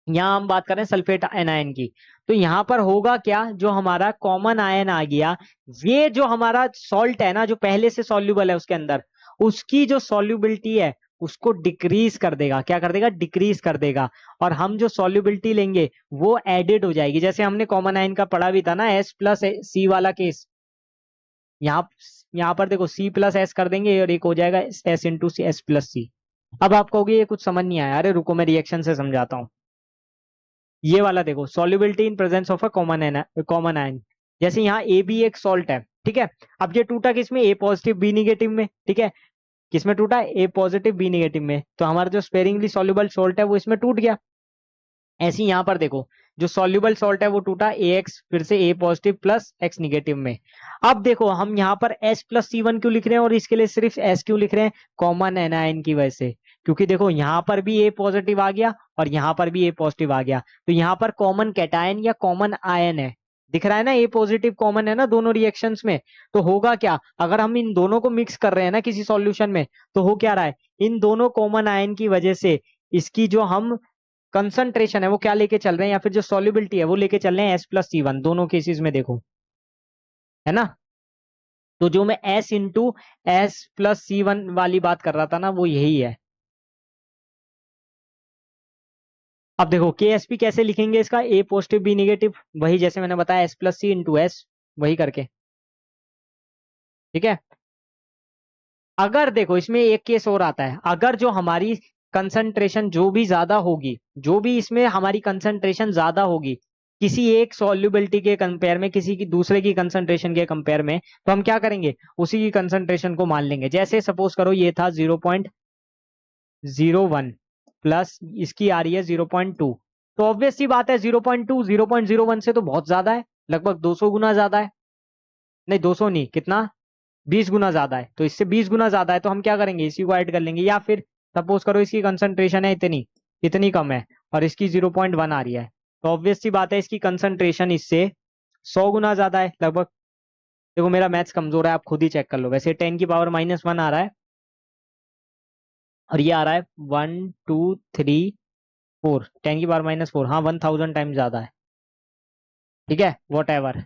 यहाँ हम बात कर रहे हैं सल्फेट एनायन की, तो यहाँ पर होगा क्या, जो हमारा कॉमन आयन आ गया, ये जो हमारा सॉल्ट है ना, जो पहले से सॉल्युबल है उसके अंदर, उसकी जो सॉल्युबिलिटी है उसको डिक्रीज कर देगा। क्या कर देगा, डिक्रीज कर देगा। और हम जो सॉल्युबिलिटी लेंगे वो एडेड हो जाएगी, जैसे हमने कॉमन आयन का पढ़ा भी था ना, S+C वाला केस। यहाँ यहाँ पर देखो C+S कर देंगे और एक हो जाएगा S × S+C। अब आप कहोगे ये कुछ समझ नहीं आया, अरे रुको मैं रिएक्शन से समझाता हूँ। ये वाला देखो, solubility in presence of a common ion, जैसे यहाँ ए भी एक सॉल्ट है, ठीक है। अब ये टूटा किसमें, ए पॉजिटिव बी निगेटिव में, ठीक है, किसमें टूटा, ए पॉजिटिव बी निगेटिव में, तो हमारा जो स्पेरिंगली सॉल्युबल सॉल्ट है वो इसमें टूट गया। ऐसे ही यहाँ पर देखो, जो सॉल्युबल सॉल्ट है वो टूटा AX, फिर से ए पॉजिटिव प्लस एक्स निगेटिव में। अब देखो हम यहाँ पर S+C1 क्यों लिख रहे हैं और इसके लिए सिर्फ S क्यों लिख रहे हैं, कॉमन एनायन की वजह से, क्योंकि देखो यहाँ पर भी ए पॉजिटिव आ गया और यहाँ पर भी ए पॉजिटिव आ गया, तो यहाँ पर कॉमन कैटायन या कॉमन आयन है, दिख रहा है ना, ए पॉजिटिव कॉमन है ना दोनों रिएक्शंस में। तो होगा क्या, अगर हम इन दोनों को मिक्स कर रहे हैं ना किसी सॉल्यूशन में, तो हो क्या रहा है, इन दोनों कॉमन आयन की वजह से इसकी जो हम कंसंट्रेशन है वो क्या लेके चल रहे हैं, या फिर जो सॉल्युबिलिटी है वो लेके चल रहे हैं S+C1 दोनों केसेस में, देखो है ना। तो जो मैं S × S+C1 वाली बात कर रहा था ना, वो यही है। अब देखो KSP कैसे लिखेंगे इसका, ए पॉजिटिव बी निगेटिव, वही जैसे मैंने बताया S+C × S, वही करके, ठीक है। अगर देखो इसमें एक केस और आता है, अगर जो हमारी कंसंट्रेशन जो भी ज्यादा होगी, जो भी इसमें हमारी कंसंट्रेशन ज्यादा होगी किसी एक सॉल्युबिलिटी के कंपेयर में, किसी की दूसरे की कंसंट्रेशन के कंपेयर में, तो हम क्या करेंगे, उसी की कंसंट्रेशन को मान लेंगे। जैसे सपोज करो ये था 0.01 प्लस इसकी आ रही है 0.2, तो ऑब्वियस सी बात है 0.2 0.01 से तो बहुत ज्यादा है, लगभग 200 गुना ज्यादा है, नहीं 200 नहीं, कितना, 20 गुना ज्यादा है, तो इससे 20 गुना ज्यादा है, तो हम क्या करेंगे, इसी को ऐड कर लेंगे। या फिर सपोज करो इसकी कंसंट्रेशन है इतनी, इतनी कम है और इसकी 0.1 आ रही है, तो ऑब्वियस सी बात है इसकी कंसंट्रेशन इससे 100 गुना ज्यादा है लगभग। देखो मेरा मैथ्स कमजोर है, आप खुद ही चेक कर लो, वैसे 10⁻⁻1 आ रहा है और ये आ रहा है 1 2 3 4, 10⁻⁻4, हाँ 1000 टाइम ज्यादा है, ठीक है, वॉट एवर।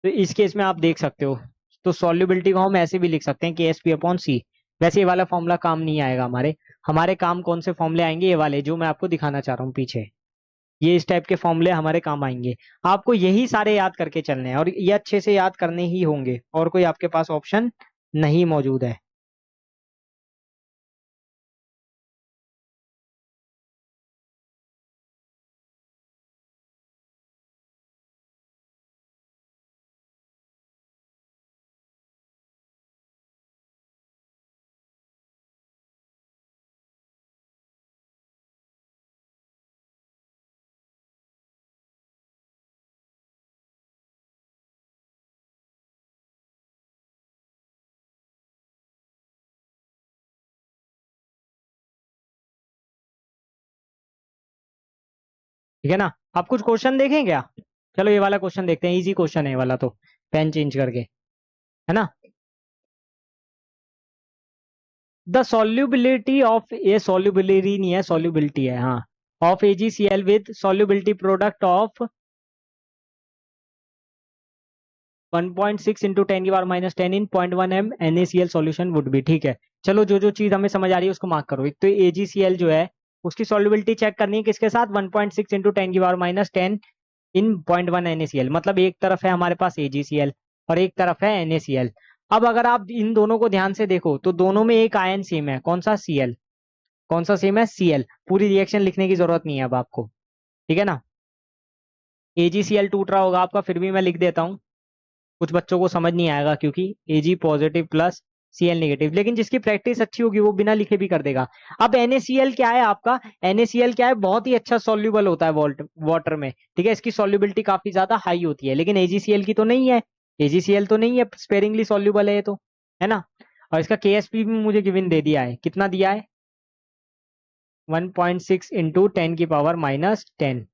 तो इस केस में आप देख सकते हो, तो सॉल्युबिलिटी को हम ऐसे भी लिख सकते हैं KSP/C। वैसे ये वाला फॉर्मूला काम नहीं आएगा हमारे, हमारे काम कौन से फॉर्मूले आएंगे, ये वाले जो मैं आपको दिखाना चाह रहा हूँ पीछे, ये इस टाइप के फॉर्मूले हमारे काम आएंगे। आपको यही सारे याद करके चलने हैं और ये अच्छे से याद करने ही होंगे, और कोई आपके पास ऑप्शन नहीं मौजूद है। ठीक है ना, आप कुछ क्वेश्चन देखें क्या, चलो ये वाला क्वेश्चन देखते हैं, इजी क्वेश्चन है ये वाला तो, पेन चेंज करके, है ना। द सॉल्युबिलिटी ऑफ, ये सॉल्युबिलिटी नहीं है, सॉल्युबिलिटी है, हाँ, of AgCl with solubility product of 1.6 into 10⁻⁻10 in 0.1 m NaCl solution would be, ठीक है। चलो जो जो चीज हमें समझ आ रही है उसको मार्क करो। एक तो AgCl जो है उसकी सॉल्युबिलिटी चेक करनी है किसके साथ, 1.6 इंटू 10⁻⁻10 इन 0.1 NaCl, मतलब एक तरफ है हमारे पास AgCl और एक तरफ है NaCl। अब अगर आप इन दोनों को ध्यान से देखो तो दोनों में एक आयन सेम है, कौन सा, Cl, कौन सा सेम है, Cl। पूरी रिएक्शन लिखने की जरूरत नहीं है अब आपको, ठीक है ना। AgCl टूट रहा होगा आपका, फिर भी मैं लिख देता हूँ, कुछ बच्चों को समझ नहीं आएगा क्योंकि Ag positive plus Cl negative, लेकिन जिसकी प्रैक्टिस अच्छी होगी वो बिना लिखे भी कर देगा। अब NaCl क्या है आपका? NaCl क्या है? बहुत ही अच्छा सॉल्युबल होता है वाटर में, ठीक है, इसकी सॉल्युबिलिटी काफी ज्यादा हाई होती है, लेकिन AgCl की तो नहीं है। AgCl तो नहीं है, स्पेरिंगली सॉल्युबल है ये तो, है ना। और इसका KSP भी मुझे गिवन दे दिया है, कितना दिया है? 1.6 इंटू 10⁻⁻10।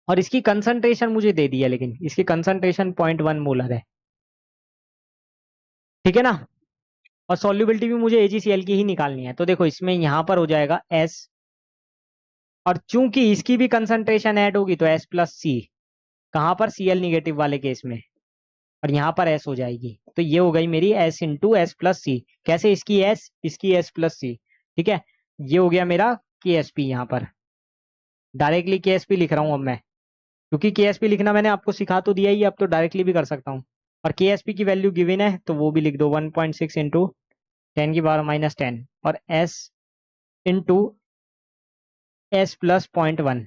और इसकी कंसंट्रेशन मुझे दे दी है, लेकिन इसकी कंसंट्रेशन 0.1 मोलर है, ठीक है ना। और सॉल्युबिलिटी भी मुझे AgCl की ही निकालनी है, तो देखो इसमें यहां पर हो जाएगा S, और चूंकि इसकी भी कंसंट्रेशन ऐड होगी तो S प्लस सी, कहां पर? Cl निगेटिव वाले केस में, और यहाँ पर S हो जाएगी, तो ये हो गई मेरी S इंटू एस प्लस सी। कैसे? इसकी S, इसकी S प्लस सी, ठीक है। ये हो गया मेरा KSP, यहाँ पर डायरेक्टली KSP लिख रहा हूं अब मैं, क्योंकि KSP लिखना मैंने आपको सिखा तो दिया ही, अब तो डायरेक्टली भी कर सकता हूँ। और KSP की वैल्यू गिवन है तो वो भी लिख दो, 1.6 इंटू 10⁻⁻10, और S इंटू एस प्लस 0.1।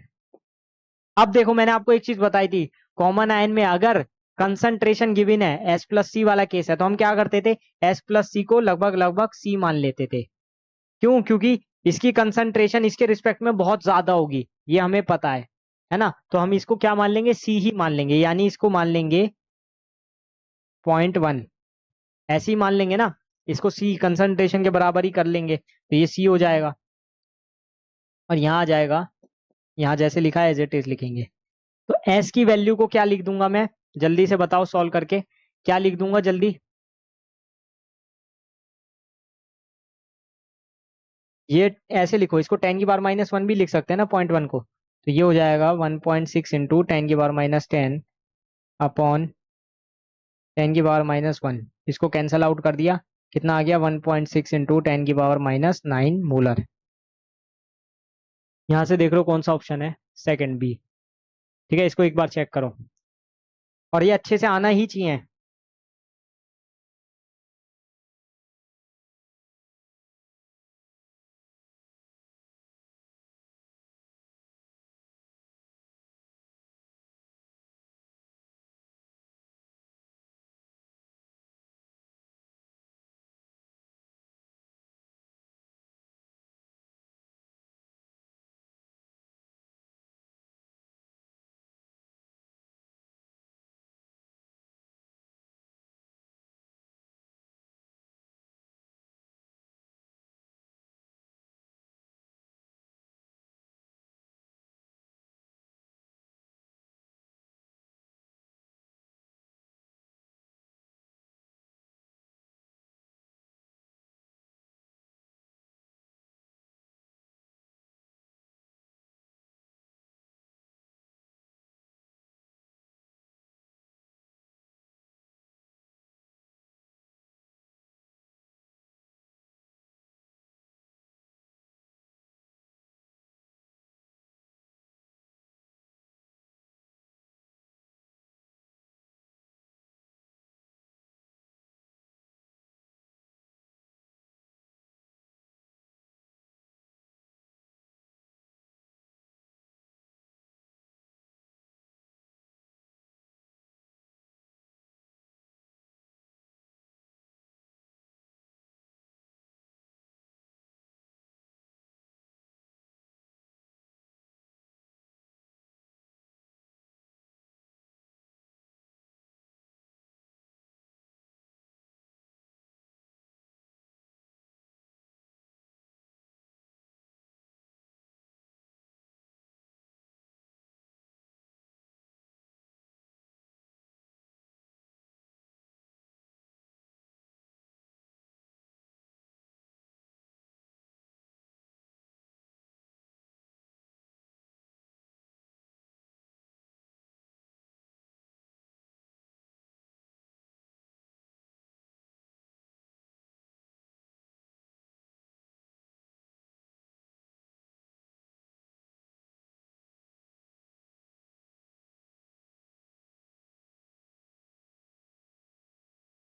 अब देखो मैंने आपको एक चीज बताई थी, कॉमन आयन में अगर कंसंट्रेशन गिवन है, S प्लस सी वाला केस है, तो हम क्या करते थे? S प्लस सी को लगभग लगभग C मान लेते थे। क्यों? क्योंकि इसकी कंसंट्रेशन इसके रिस्पेक्ट में बहुत ज्यादा होगी, ये हमें पता है ना। तो हम इसको क्या मान लेंगे? C ही मान लेंगे, यानी इसको मान लेंगे 0.1, ऐसे ही मान लेंगे ना। इसको C कंसंट्रेशन के बराबर ही कर लेंगे, तो ये C हो जाएगा, और यहाँ आ जाएगा, यहाँ जैसे लिखा है एज इट इज लिखेंगे। तो S की वैल्यू को क्या लिख दूंगा मैं? जल्दी से बताओ सॉल्व करके, क्या लिख दूंगा जल्दी? ये ऐसे लिखो, इसको 10⁻⁻1 भी लिख सकते हैं ना, 0.1 को। तो ये हो जाएगा 1.6 इंटू 10⁻⁻10 अपॉन 10⁻⁻1। इसको कैंसल आउट कर दिया, कितना आ गया? 1.6 इंटू 10⁻⁹ मोलर। यहाँ से देख लो कौन सा ऑप्शन है, सेकंड बी, ठीक है। इसको एक बार चेक करो, और ये अच्छे से आना ही चाहिए।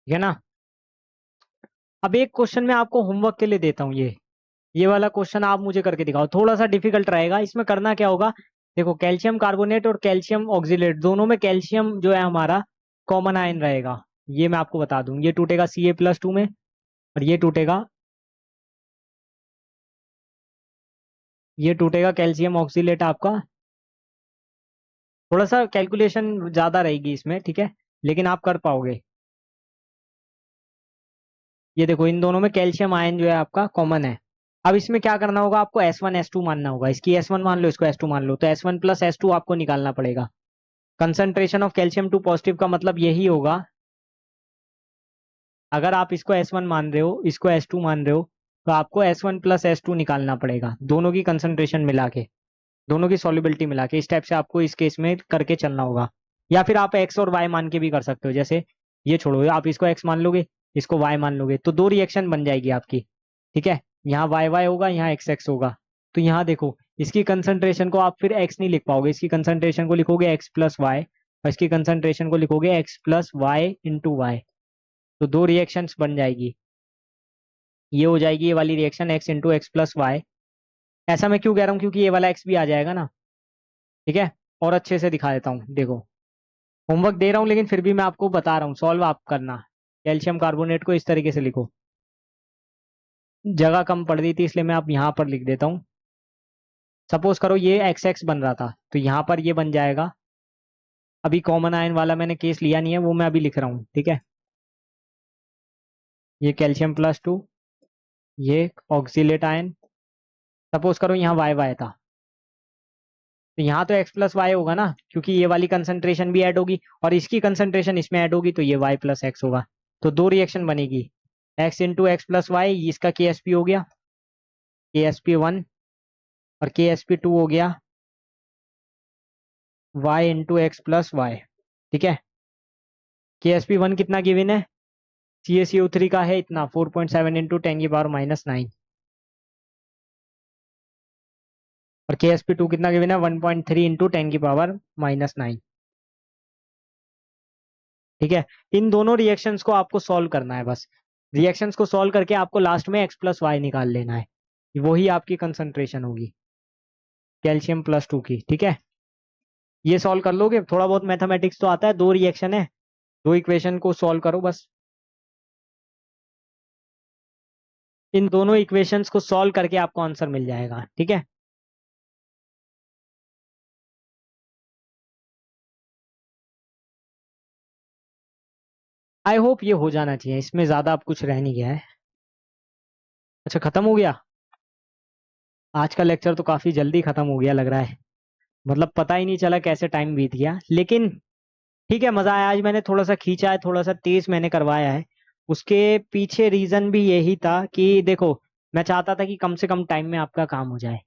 ठीक है ना। अब एक क्वेश्चन मैं आपको होमवर्क के लिए देता हूँ, ये वाला क्वेश्चन आप मुझे करके दिखाओ, थोड़ा सा डिफिकल्ट रहेगा। इसमें करना क्या होगा, देखो कैल्शियम कार्बोनेट और कैल्शियम ऑक्सीलेट दोनों में कैल्शियम जो है हमारा कॉमन आयन रहेगा, ये मैं आपको बता दूं। ये टूटेगा Ca+2 में, और ये टूटेगा कैल्शियम ऑक्सीलेट आपका। थोड़ा सा कैलकुलेशन ज्यादा रहेगी इसमें, ठीक है, लेकिन आप कर पाओगे। ये देखो, इन दोनों में कैल्शियम आयन जो है आपका कॉमन है। अब इसमें क्या करना होगा, आपको S1 S2 मानना होगा। इसकी S1 मान लो, इसको S2 मान लो, तो S1 + S2 आपको निकालना पड़ेगा। Concentration of calcium two positive का मतलब यही होगा, अगर आप इसको S1 मान रहे हो, इसको S2 मान रहे हो, तो आपको S1 + S2 निकालना पड़ेगा, दोनों की कंसंट्रेशन मिला के, दोनों की सॉल्युबिलिटी मिला के। इस टाइप से आपको इस केस में करके चलना होगा। या फिर आप एक्स और वाई मान के भी कर सकते हो। जैसे ये छोड़ो, आप इसको एक्स मान लोगे, इसको वाई मान लोगे, तो दो रिएक्शन बन जाएगी आपकी, ठीक है। यहाँ वाई वाई होगा, यहाँ एक्स एक्स होगा। तो यहाँ देखो, इसकी कंसंट्रेशन को आप फिर एक्स नहीं लिख पाओगे, इसकी कंसंट्रेशन को लिखोगे x+y, और इसकी कंसंट्रेशन को लिखोगे x+y/y। तो दो रिएक्शंस बन जाएगी, ये हो जाएगी ये वाली रिएक्शन x × x+y। ऐसा मैं क्यों कह रहा हूँ, क्योंकि ये वाला x भी आ जाएगा ना, ठीक है। और अच्छे से दिखा देता हूँ, देखो, होमवर्क दे रहा हूँ लेकिन फिर भी मैं आपको बता रहा हूँ, सॉल्व आप करना। कैल्शियम कार्बोनेट को इस तरीके से लिखो, जगह कम पड़ रही थी इसलिए मैं आप यहाँ पर लिख देता हूँ। सपोज करो ये एक्स एक्स बन रहा था, तो यहाँ पर ये बन जाएगा। अभी कॉमन आयन वाला मैंने केस लिया नहीं है, वो मैं अभी लिख रहा हूँ, ठीक है। ये कैल्शियम+2, ये ऑक्सीलेट आयन। सपोज करो यहाँ वाई वाई था, तो यहाँ तो x+y होगा ना, क्योंकि ये वाली कंसंट्रेशन भी ऐड होगी और इसकी कंसंट्रेशन इसमें ऐड होगी, तो ये y+x होगा। तो दो रिएक्शन बनेगी, x × x+y, इसका KsP हो गया, KsP1, और KsP2 हो गया y × x+y, ठीक है। KsP1 कितना गिवन है, CaCO3 का है इतना 4.7 × 10⁻⁻⁹, और KsP2 कितना गिवन है 1.3 × 10⁻⁻⁹, ठीक है। इन दोनों रिएक्शंस को आपको सॉल्व करना है बस। रिएक्शंस को सॉल्व करके आपको लास्ट में x+y निकाल लेना है, वही आपकी कंसंट्रेशन होगी कैल्शियम+2 की, ठीक है। ये सॉल्व कर लोगे, थोड़ा बहुत मैथमेटिक्स तो आता है, दो रिएक्शन है, दो इक्वेशन को सॉल्व करो बस। इन दोनों इक्वेशंस को सॉल्व करके आपको आंसर मिल जाएगा, ठीक है। आई होप ये हो जाना चाहिए, इसमें ज्यादा अब कुछ रह नहीं गया है। अच्छा, खत्म हो गया। आज का लेक्चर तो काफी जल्दी खत्म हो गया लग रहा है, मतलब पता ही नहीं चला कैसे टाइम बीत गया, लेकिन ठीक है, मजा आया। आज मैंने थोड़ा सा खींचा है, थोड़ा सा तेज मैंने करवाया है। उसके पीछे रीजन भी यही था कि देखो, मैं चाहता था कि कम से कम टाइम में आपका काम हो जाए।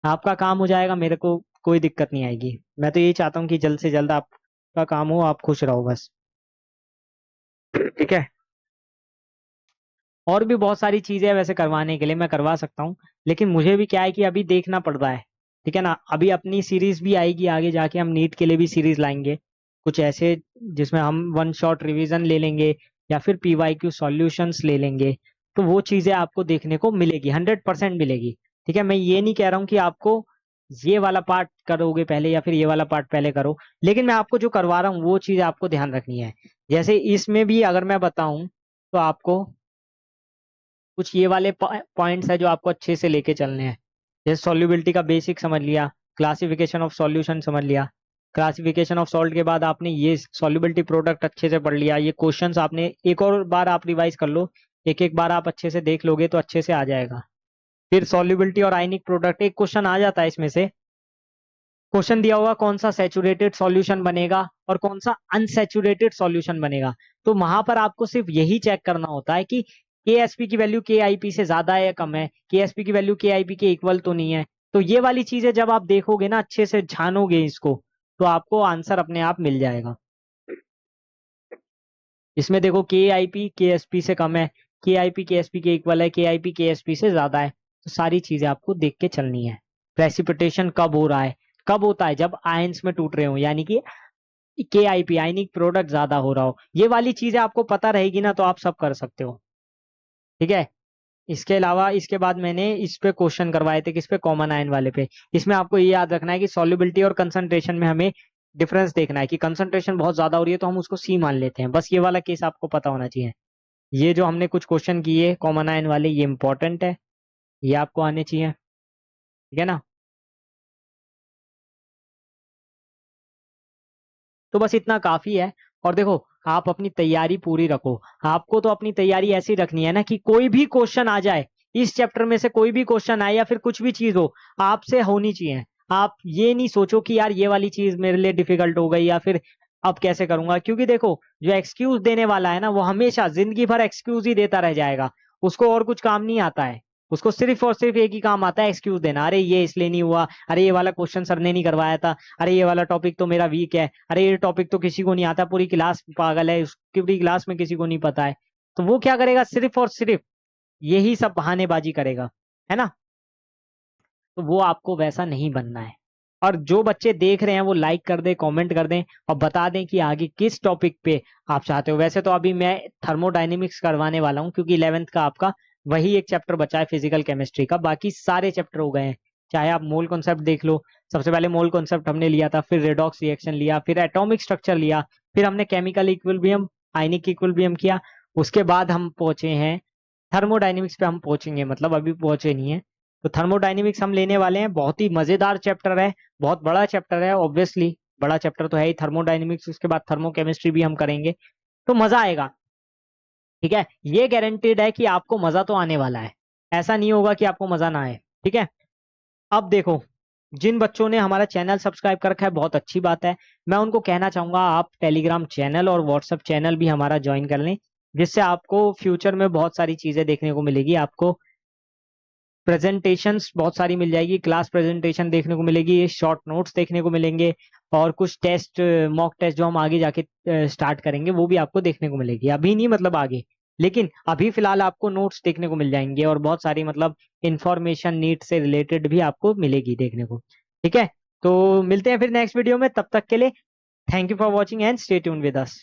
आपका काम हो जाएगा, मेरे को कोई दिक्कत नहीं आएगी। मैं तो यही चाहता हूँ कि जल्द से जल्द आपका काम हो, आप खुश रहो बस, ठीक है। और भी बहुत सारी चीजें हैं वैसे करवाने के लिए, मैं करवा सकता हूँ, लेकिन मुझे भी क्या है कि अभी देखना पड़ रहा है, ठीक है ना। अभी अपनी सीरीज भी आएगी आगे जाके, हम नीट के लिए भी सीरीज लाएंगे कुछ ऐसे, जिसमें हम वन शॉट रिवीजन ले लेंगे, या फिर PYQ सॉल्यूशंस ले लेंगे। तो वो चीजें आपको देखने को मिलेगी, 100% मिलेगी, ठीक है। मैं ये नहीं कह रहा हूँ कि आपको ये वाला पार्ट करोगे पहले या फिर ये वाला पार्ट पहले करो, लेकिन मैं आपको जो करवा रहा हूँ वो चीज आपको ध्यान रखनी है। जैसे इसमें भी अगर मैं बताऊं, तो आपको कुछ ये वाले पॉइंट्स है जो आपको अच्छे से लेके चलने हैं। जैसे सॉल्युबिलिटी का बेसिक समझ लिया, क्लासिफिकेशन ऑफ सॉल्यूशन समझ लिया, क्लासिफिकेशन ऑफ सॉल्ट के बाद आपने ये सॉल्युबिलिटी प्रोडक्ट अच्छे से पढ़ लिया। ये क्वेश्चंस आपने एक और बार आप रिवाइज कर लो, एक एक बार आप अच्छे से देख लोगे तो अच्छे से आ जाएगा। फिर सॉल्युबिलिटी और आयनिक प्रोडक्ट, एक क्वेश्चन आ जाता है इसमें से, क्वेश्चन दिया होगा कौन सा सैचुरेटेड सॉल्यूशन बनेगा और कौन सा अनसैचुरेटेड सॉल्यूशन बनेगा। तो वहां पर आपको सिर्फ यही चेक करना होता है कि KsP की वैल्यू KIP से ज्यादा है या कम है, KsP की वैल्यू KIP के इक्वल तो नहीं है। तो ये वाली चीजें जब आप देखोगे ना, अच्छे से छानोगे इसको, तो आपको आंसर अपने आप मिल जाएगा। इसमें देखो, KIP KsP से कम है, KIP KsP के इक्वल है, KIP KsP से ज्यादा है। तो सारी चीजें आपको देख के चलनी है। प्रेसिपिटेशन कब हो रहा है, कब होता है, जब आयंस में टूट रहे हो, यानी कि KIP आयनिक प्रोडक्ट ज्यादा हो रहा हो। ये वाली चीजें आपको पता रहेगी ना, तो आप सब कर सकते हो, ठीक है। इसके अलावा इसके बाद मैंने इस पे क्वेश्चन करवाए थे, किस पे, कॉमन आयन वाले पे। इसमें आपको ये याद रखना है कि सॉल्युबिलिटी और कंसंट्रेशन में हमें डिफरेंस देखना है कि कंसंट्रेशन बहुत ज्यादा हो रही है तो हम उसको सी मान लेते हैं। बस ये वाला केस आपको पता होना चाहिए। ये जो हमने कुछ क्वेश्चन किए कॉमन आयन वाले, ये इंपॉर्टेंट है, ये आपको आने चाहिए, ठीक है ना। तो बस इतना काफी है। और देखो, आप अपनी तैयारी पूरी रखो। आपको तो अपनी तैयारी ऐसी रखनी है ना कि कोई भी क्वेश्चन आ जाए, इस चैप्टर में से कोई भी क्वेश्चन आए या फिर कुछ भी चीज हो, आपसे होनी चाहिए। आप ये नहीं सोचो कि यार ये वाली चीज मेरे लिए डिफिकल्ट हो गई या फिर अब कैसे करूंगा, क्योंकि देखो जो एक्सक्यूज देने वाला है ना, वो हमेशा जिंदगी भर एक्सक्यूज ही देता रह जाएगा। उसको और कुछ काम नहीं आता है। उसको सिर्फ और सिर्फ एक ही काम आता है, एक्सक्यूज देना। अरे ये इसलिए नहीं हुआ, अरे ये वाला क्वेश्चन सर ने नहीं करवाया था, अरे ये वाला टॉपिक तो मेरा वीक है, अरे ये टॉपिक तो किसी को नहीं आता, पूरी क्लास पागल है, पूरी क्लास में किसी को नहीं पता है। तो वो क्या करेगा, सिर्फ और सिर्फ यही सब बहानेबाजी करेगा, है ना। तो वो आपको वैसा नहीं बनना है। और जो बच्चे देख रहे हैं वो लाइक कर दें, कमेंट कर दें और बता दें कि आगे किस टॉपिक पे आप चाहते हो। वैसे तो अभी मैं थर्मोडायनेमिक्स करवाने वाला हूँ, क्योंकि 11th का आपका वही एक चैप्टर बचा है फिजिकल केमिस्ट्री का, बाकी सारे चैप्टर हो गए हैं। चाहे आप मोल कॉन्सेप्ट देख लो, सबसे पहले मोल कॉन्सेप्ट हमने लिया था, फिर रेडॉक्स रिएक्शन लिया, फिर एटॉमिक स्ट्रक्चर लिया, फिर हमने केमिकल इक्विलिब्रियम, आयनिक इक्विलिब्रियम किया। उसके बाद हम पहुंचे हैं थर्मोडायनेमिक्स पे, हम पहुंचेंगे, मतलब अभी पहुंचे नहीं है। तो थर्मोडायनेमिक्स हम लेने वाले हैं, बहुत ही मजेदार चैप्टर है, बहुत बड़ा चैप्टर है, ऑब्वियसली बड़ा चैप्टर तो है ही थर्मोडायनेमिक्स। उसके बाद थर्मोकेमिस्ट्री भी हम करेंगे, तो मजा आएगा, ठीक है। ये गारंटेड है कि आपको मजा तो आने वाला है, ऐसा नहीं होगा कि आपको मजा ना आए, ठीक है। अब देखो, जिन बच्चों ने हमारा चैनल सब्सक्राइब कर रखा है बहुत अच्छी बात है। मैं उनको कहना चाहूंगा आप टेलीग्राम चैनल और व्हाट्सएप चैनल भी हमारा ज्वाइन कर लें, जिससे आपको फ्यूचर में बहुत सारी चीजें देखने को मिलेगी। आपको प्रेजेंटेशंस बहुत सारी मिल जाएगी, क्लास प्रेजेंटेशन देखने को मिलेगी, शॉर्ट नोट्स देखने को मिलेंगे, और कुछ टेस्ट, मॉक टेस्ट जो हम आगे जाके स्टार्ट करेंगे वो भी आपको देखने को मिलेगी। अभी नहीं, मतलब आगे, लेकिन अभी फिलहाल आपको नोट्स देखने को मिल जाएंगे और बहुत सारी मतलब इंफॉर्मेशन नीट से रिलेटेड भी आपको मिलेगी देखने को, ठीक है। तो मिलते हैं फिर नेक्स्ट वीडियो में, तब तक के लिए thank you for watching and stay tune with us.